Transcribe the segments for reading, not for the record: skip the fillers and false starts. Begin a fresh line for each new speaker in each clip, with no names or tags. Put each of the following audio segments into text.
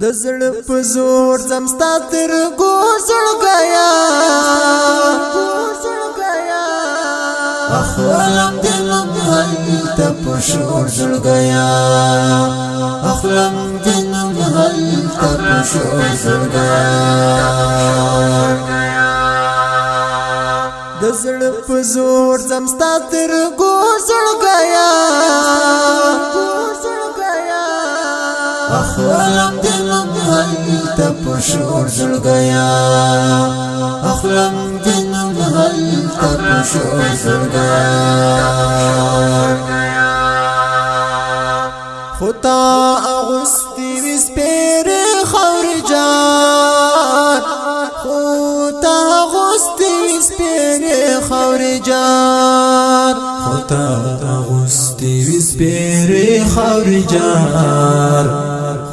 د زړه په زور زمستا تر ګوزړ گیا اخلم دلم هلتا پشور زړ گیا اخلم دلم هلتا پشور زړ گیا د زړه په زور زمستا تر ګوزړ گیا اخلم دلم هلتا پشور زړ گیا اخلم دلم هلتا پشور زړ گیا خطا اغسطی وسپیر خور جان خطا اغسطی وسپیر خور جان خطا اغسطی وسپیر خور جان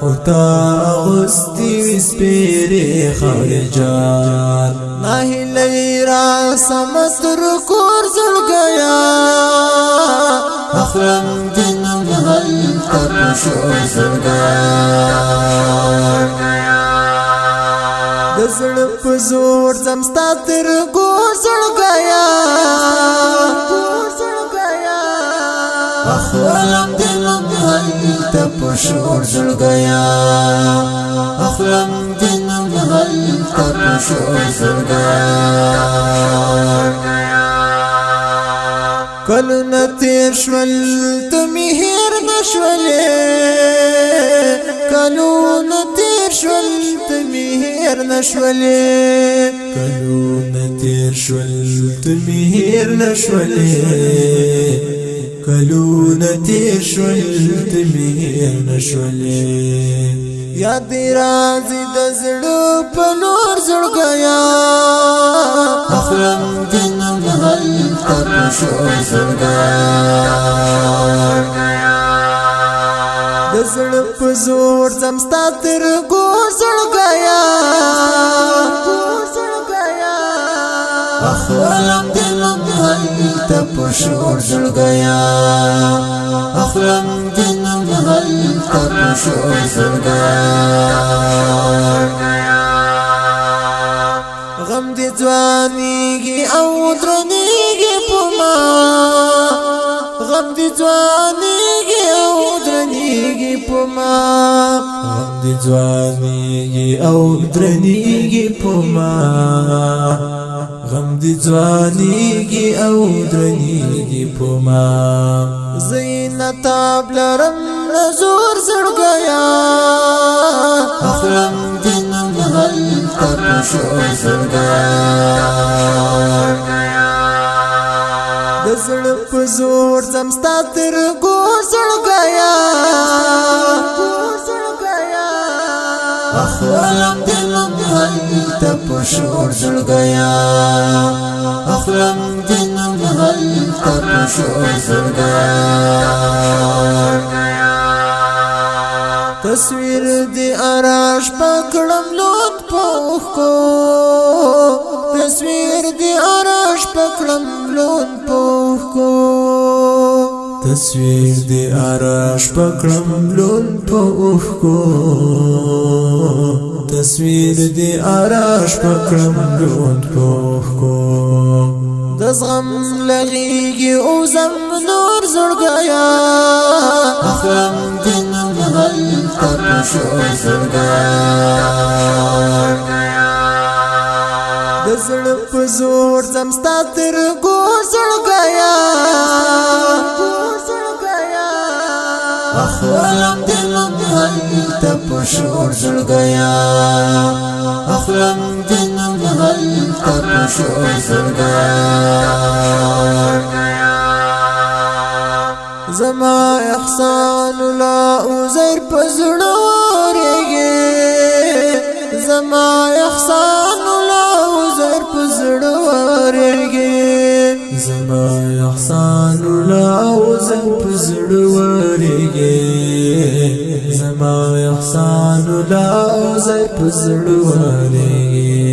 خطا اغسطی وسپیر خور جان ناہی لئی را سمتر کور زړ گیا اخلم دنم هلتا پشور زړ گیا د زړه په زور زمستا تر ګوزړ گیا اخلم دلم هلتا پشور زړ گیا اخلم دلم هلتا پشور زړ گیا کلونه تیر شول ته مې هېر نشولې کلونه تیر شول ته مې هېر نشولې کلونه تیر شول ته مې هېر نشولې کلونه تیر شول ته مې هېر نشولې یاد راځي د زړه په لور زړ گیا اخلم دنم هلتا پشور زړ گیا د زړه په زور زمستا تر ګوزړ گیا اخلم دلم هلتا پشور زړ گیا اخلم دلم هلتا پشور زړ گیا غم دې ځوانيږي او درنيږي پما غم دې ځوانيږي او درنيږي پما غم دې ځوانيږي او درنيږي پما غم دې ځوانيږي او درنيږي پما زینت بلرم نزور زړ گیا اخلم دنم هلتا پشور زړ گیا د زړه په زور زمستا تر ګوزړ گیا اخلم دلم هلتا پشور زړ گیا اخلم دلم هلتا پشور زړ گیا تصویر دی اراش پکړم لوت پوخ کو تصویر دی اراش پکړم لوت پوخ کو تصویر دی اراش پکړم لوت پوخ کو تصویر دی اراش پکړم لوت پوخ کو دزغم لغیږي او زم نور زړ گیا اخلم دنم هلتا پشور زړ گیا د زړه په زور زمستا تر ګوزړ گیا اخلم دلم هلتا پشور زړ گیا اخلم دلم هلتا پشور زړ گیا زما احسان لا عذر پزړه ورېږي زما احسان لا عذر پزړه ورېږي زما احسان لا عذر پزړه ورېږي زما احسان لا عذر پزړه ورېږي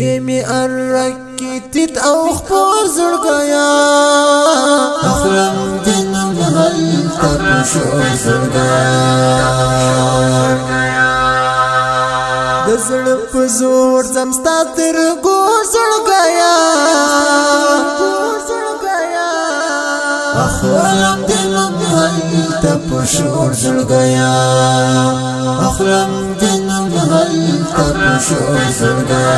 یمي ارکیت او خپور زړ گیا اخلم دنم هلتا پشور زړ گیا د زړه په زور ځم ستا تر ګور زړګیا اخلم دنم هلته په شور زړګیا اخلم دنم هلته په شور زړګیا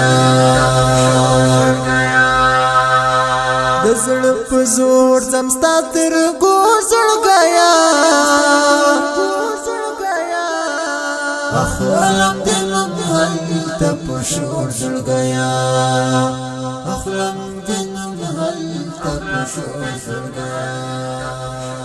د زړه په زور ځم ستا تر ګور زړګیا اخلم دنم هلته په شور زړګیا اخلم دنم هلته په شور زړګیا